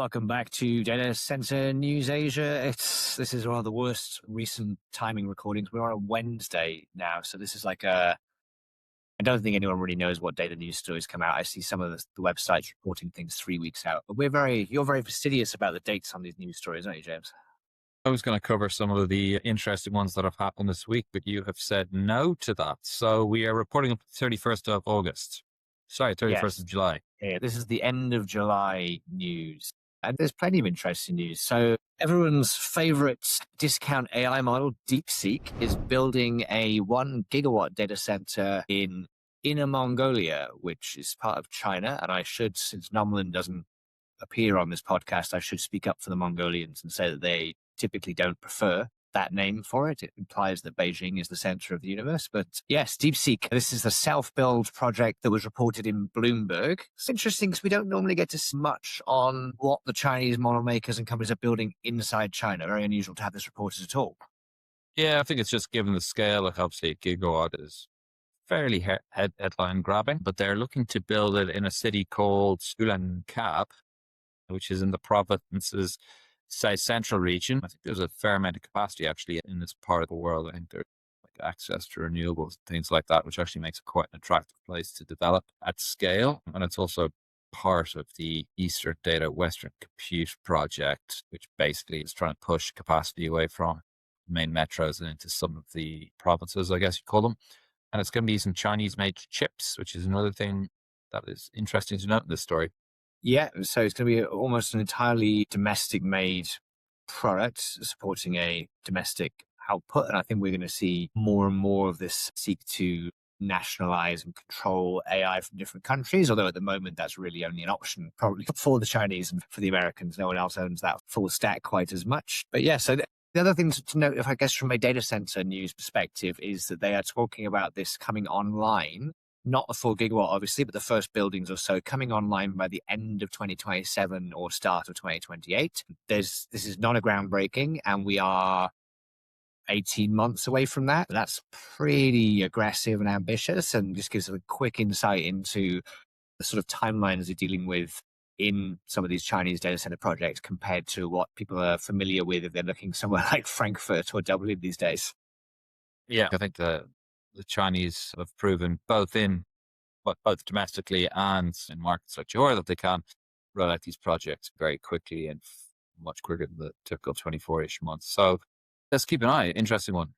Welcome back to Data Center News Asia. This is one of the worst recent timing recordings. We're on a Wednesday now, so this is I don't think anyone really knows what day the news stories come out. I see some of the websites reporting things 3 weeks out, but you're very fastidious about the dates on these news stories, aren't you, James? I was going to cover some of the interesting ones that have happened this week, but you have said no to that. So we are reporting up to 31st of August. Sorry, 31st of July. Yeah, this is the end of July news. And there's plenty of interesting news. So everyone's favorite discount AI model, DeepSeek, is building a 1 gigawatt data center in Inner Mongolia, which is part of China. And I should, since Nomlin doesn't appear on this podcast, I should speak up for the Mongolians and say that they typically don't prefer that name for it. It implies that Beijing is the center of the universe. But yes, DeepSeek, this is the self-build project that was reported in Bloomberg. It's interesting because we don't normally get to see much on what the Chinese model makers and companies are building inside China. Very unusual to have this reported at all. Yeah, I think it's just given the scale of obviously a gigawatt is fairly headline grabbing, but they're looking to build it in a city called Ulanqab, which is in the province's south central region. I think there's a fair amount of capacity actually in this part of the world. I think there's like access to renewables, things like that, which actually makes it quite an attractive place to develop at scale. And it's also part of the Eastern Data Western Compute project, which basically is trying to push capacity away from main metros and into some of the provinces, I guess you call them. And it's going to be using Chinese-made chips, which is another thing that is interesting to note in this story. Yeah, so it's going to be almost an entirely domestic-made product supporting a domestic output. And I think we're going to see more and more of this seek to nationalize and control AI from different countries, although at the moment that's really only an option probably for the Chinese and for the Americans. No one else owns that full stack quite as much. But yeah, so the other thing to note, if I guess from a data center news perspective, is that they are talking about this coming online. Not a full gigawatt, obviously, but the first buildings or so coming online by the end of 2027 or start of 2028. This is not a groundbreaking, and we are 18 months away from that. That's pretty aggressive and ambitious, and just gives a quick insight into the sort of timelines they're dealing with in some of these Chinese data center projects compared to what people are familiar with if they're looking somewhere like Frankfurt or Dublin these days. Yeah, I think the Chinese have proven both domestically and in markets like Johor that they can roll out these projects very quickly and much quicker than the typical 24-ish months. So let's keep an eye. Interesting one.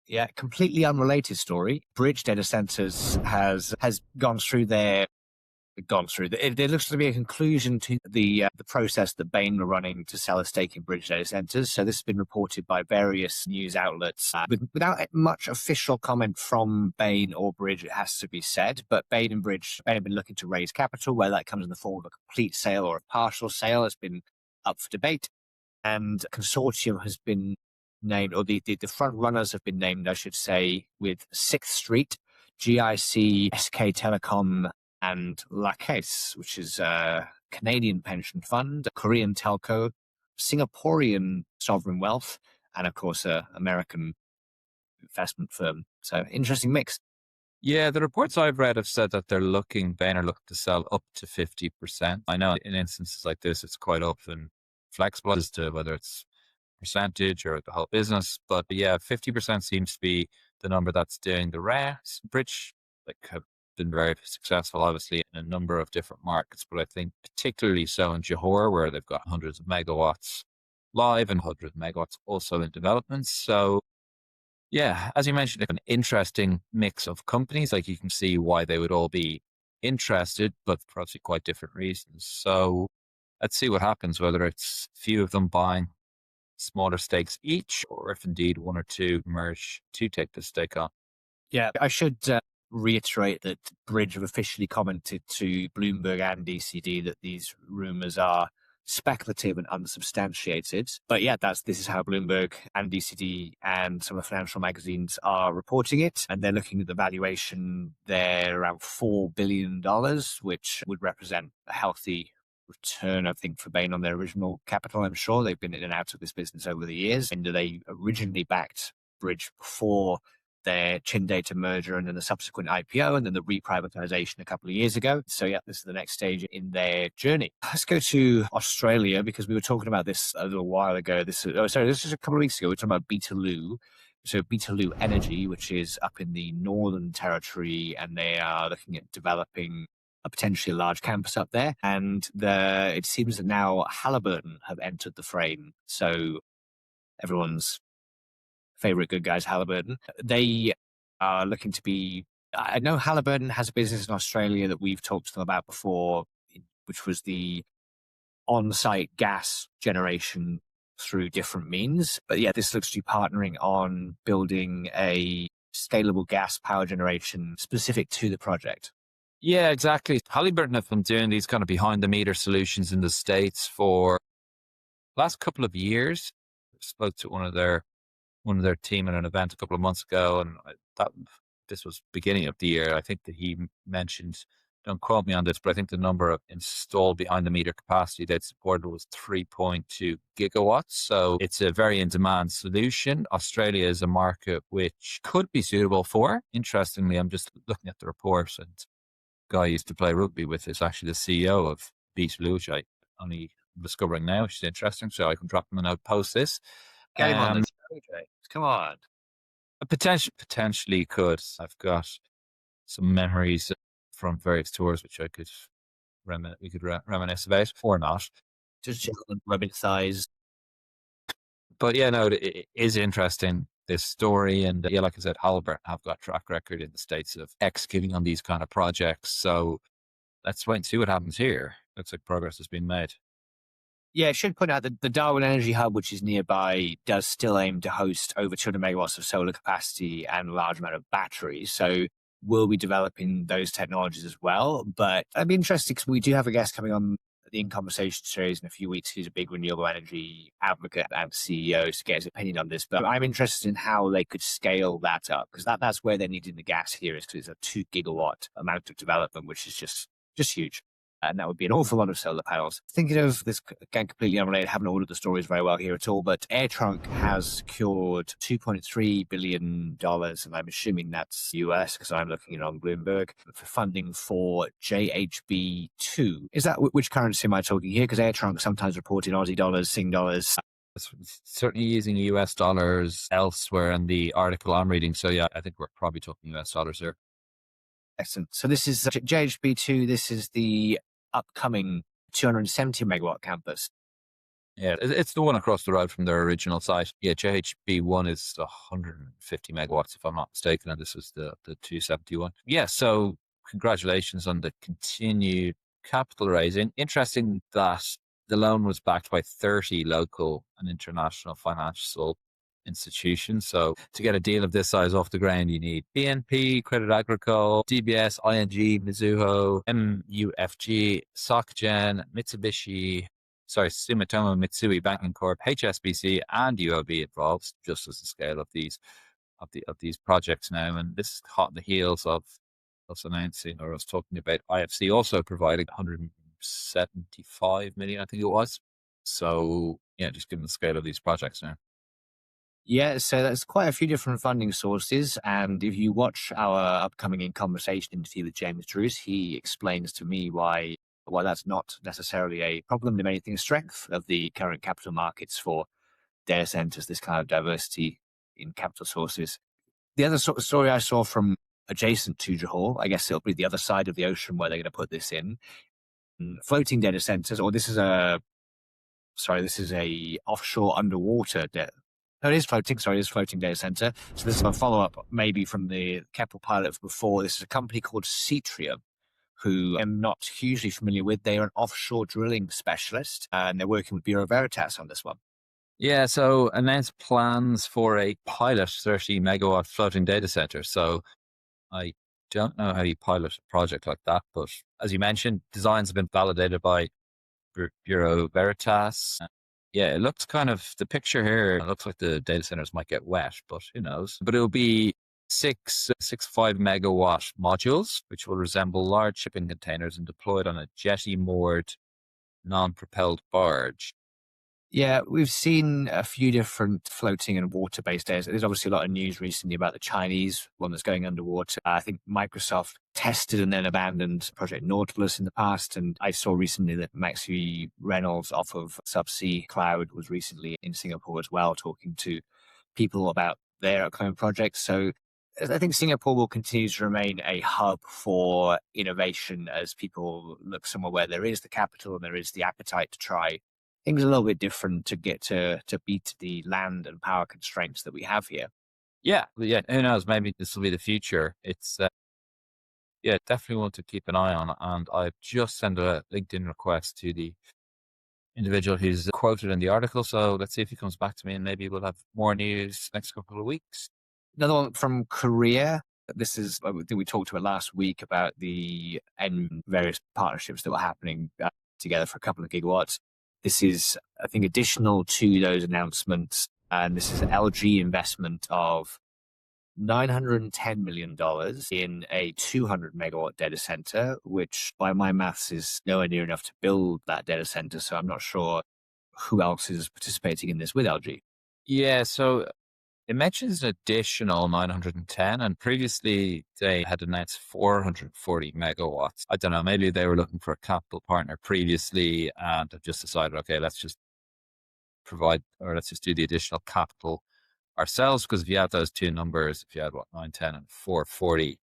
Yeah, completely unrelated story. Bridge Data Centers has gone through there looks to be a conclusion to the process that Bain were running to sell a stake in Bridge Data Centers. So this has been reported by various news outlets without much official comment from Bain or Bridge, it has to be said. But Bain and Bridge have been looking to raise capital. Whether that comes in the form of a complete sale or a partial sale has been up for debate. And a consortium has been named, or the front runners have been named, I should say, with 6th Street, GIC, SK Telecom, and La Caisse, which is a Canadian pension fund, a Korean telco, Singaporean sovereign wealth, and of course, an American investment firm. So interesting mix. Yeah, the reports I've read have said that Bain are looking to sell up to 50%. I know in instances like this, it's quite often flexible as to whether it's percentage or the whole business. But yeah, 50% seems to be the number that's doing the rest. Bridge have been very successful, obviously, in a number of different markets, but I think particularly so in Johor, where they've got hundreds of megawatts live and hundreds of megawatts also in development. So yeah, as you mentioned, an interesting mix of companies. Like you can see why they would all be interested, but for obviously quite different reasons. So let's see what happens, whether it's a few of them buying smaller stakes each, or if indeed one or two merge to take the stake on. Yeah, I should reiterate that Bridge have officially commented to Bloomberg and DCD that these rumors are speculative and unsubstantiated. But yeah, this is how Bloomberg and DCD and some of the financial magazines are reporting it. And they're looking at the valuation there around $4 billion, which would represent a healthy return, I think, for Bain on their original capital. I'm sure they've been in and out of this business over the years. And they originally backed Bridge before their Chin Data merger and then the subsequent IPO and then the reprivatization a couple of years ago. So yeah, this is the next stage in their journey. Let's go to Australia because we were talking about this a little while ago. This is a couple of weeks ago. We were talking about Beetaloo. So Beetaloo Energy, which is up in the Northern Territory, and they are looking at developing a potentially large campus up there. And it seems that now Halliburton have entered the frame. So everyone's favorite good guys, Halliburton. They are looking to be. I know Halliburton has a business in Australia that we've talked to them about before, which was the on-site gas generation through different means. But yeah, this looks to be partnering on building a scalable gas power generation specific to the project. Yeah, exactly. Halliburton have been doing these kind of behind the meter solutions in the States for the last couple of years. I spoke to one of their team at an event a couple of months ago, and this was beginning of the year. I think that he mentioned, don't quote me on this, but I think the number of installed behind the meter capacity they'd supported was 3.2 gigawatts. So it's a very in-demand solution. Australia is a market which could be suitable for. Interestingly, I'm just looking at the report, and the guy I used to play rugby with is actually the CEO of Beetaloo, which I only discovering now, which is interesting. So I can drop him a note post this. Get him on the show, Jay. Come on. Potentially could. I've got some memories from various tours which we could reminisce about, or not. Just rubbing thighs. But yeah, no, it is interesting, this story. And yeah, like I said, Halliburton have got track record in the States of executing on these kind of projects. So let's wait and see what happens here. Looks like progress has been made. Yeah, I should point out that the Darwin Energy Hub, which is nearby, does still aim to host over 200 megawatts of solar capacity and a large amount of batteries. So we'll be developing those technologies as well. But I'd be interested because we do have a guest coming on the In Conversation series in a few weeks who's a big renewable energy advocate and CEO to get his opinion on this. But I'm interested in how they could scale that up because that's where they're needing the gas here is because it's a 2 gigawatt amount of development, which is just huge. And that would be an awful lot of solar panels. Thinking of this, again, completely unrelated, haven't ordered the stories very well here at all, but AirTrunk has secured $2.3 billion, and I'm assuming that's US because I'm looking it on Bloomberg, for funding for JHB2. Is that, which currency am I talking here? Because AirTrunk sometimes reported Aussie dollars, Sing dollars. It's certainly using US dollars elsewhere in the article I'm reading. So yeah, I think we're probably talking US dollars here. Excellent. So this is JHB2. This is the upcoming 270 megawatt campus. Yeah, it's the one across the road from their original site. Yeah, JHB1 is 150 megawatts, if I'm not mistaken, and this is the 271. Yeah, so congratulations on the continued capital raising. Interesting that the loan was backed by 30 local and international financial institutions. So to get a deal of this size off the ground, you need BNP, Credit Agricole, DBS, ING, Mizuho, MUFG, SocGen, Sumitomo Mitsui Banking Corp, HSBC, and UOB involved, just as the scale of these projects now. And this is hot on the heels of us announcing, or us talking about IFC also providing 175 million, I think it was. So yeah, just given the scale of these projects now. Yeah, so that's quite a few different funding sources. And if you watch our upcoming In Conversation interview with James Druce, he explains to me why that's not necessarily a problem, if anything, a strength of the current capital markets for data centers, this kind of diversity in capital sources. The other sort of story I saw from adjacent to Johor, I guess it'll be the other side of the ocean where they're going to put this in, floating data centers, or this is a offshore underwater it is floating. Sorry, it is floating data center. So this is a follow-up maybe from the capital pilot before. This is a company called Seatrium, who I'm not hugely familiar with. They are an offshore drilling specialist, and they're working with Bureau Veritas on this one. Yeah, so announced plans for a pilot 30 megawatt floating data center. So I don't know how you pilot a project like that, but as you mentioned, designs have been validated by Bureau Veritas. Yeah, it looks the picture here, it looks like the data centers might get wet, but who knows? But it'll be 5 megawatt modules, which will resemble large shipping containers and deployed on a jetty moored, non-propelled barge. Yeah, we've seen a few different floating and water-based data. There's obviously a lot of news recently about the Chinese one that's going underwater. I think Microsoft tested and then abandoned Project Nautilus in the past. And I saw recently that Maxie Reynolds off of Subsea Cloud was recently in Singapore as well, talking to people about their upcoming projects. So I think Singapore will continue to remain a hub for innovation as people look somewhere where there is the capital and there is the appetite to try things a little bit different to get to beat the land and power constraints that we have here. Yeah, yeah. Who knows? Maybe this will be the future. It's yeah, definitely want to keep an eye on. And I've just sent a LinkedIn request to the individual who's quoted in the article. So let's see if he comes back to me, and maybe we'll have more news next couple of weeks. Another one from Korea. This is, I think we talked about last week about the and various partnerships that were happening together for a couple of gigawatts. This is, I think, additional to those announcements. And this is LG investment of $910 million in a 200 megawatt data center, which by my maths is nowhere near enough to build that data center. So I'm not sure who else is participating in this with LG. Yeah, so it mentions an additional 910, and previously they had announced 440 megawatts. I don't know, maybe they were looking for a capital partner previously and have just decided, okay, let's just provide, or let's just do the additional capital ourselves. Because if you add those two numbers, if you add what, 910 and 440,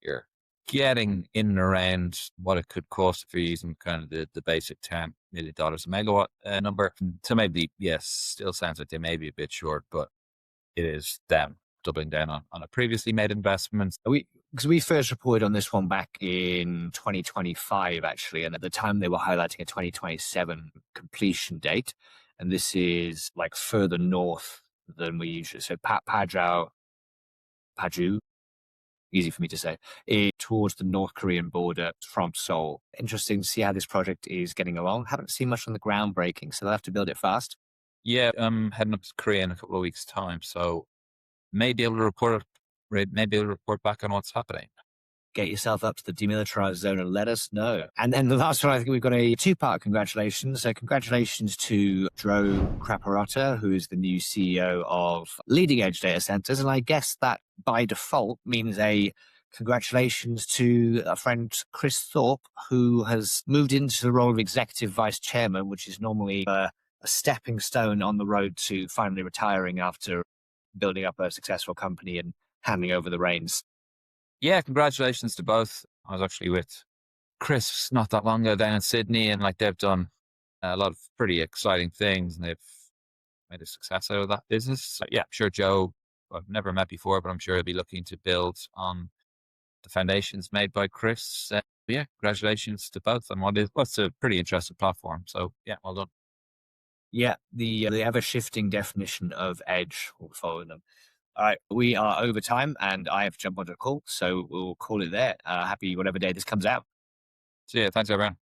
you're getting in and around what it could cost if you're using kind of the basic $10 million a megawatt number. So maybe, yes, still sounds like they may be a bit short, but it is them doubling down on a previously made investment. Because we first reported on this one back in 2025, actually, and at the time they were highlighting a 2027 completion date. And this is like further north than we usually. So Paju, easy for me to say, is towards the North Korean border from Seoul. Interesting to see how this project is getting along. Haven't seen much on the groundbreaking, so they'll have to build it fast. Yeah, I'm heading up to Korea in a couple of weeks' time, so may be able to report back on what's happening. Get yourself up to the demilitarized zone and let us know. And then the last one, I think we've got a two-part congratulations. So congratulations to Dro Kraparota, who is the new CEO of Leading Edge Data Centers. And I guess that by default means a congratulations to a friend, Chris Thorpe, who has moved into the role of executive vice chairman, which is normally a stepping stone on the road to finally retiring after building up a successful company and handing over the reins. Yeah, congratulations to both. I was actually with Chris not that long ago down in Sydney, and like they've done a lot of pretty exciting things, and they've made a success out of that business. So yeah, I'm sure Joe, I've never met before, but I'm sure he'll be looking to build on the foundations made by Chris. Yeah, congratulations to both on what's a pretty interesting platform. So yeah, well done. Yeah, the ever shifting definition of edge will follow them. All right, we are over time, and I have to jump onto a call, so we'll call it there. Happy whatever day this comes out. So yeah, thanks everyone.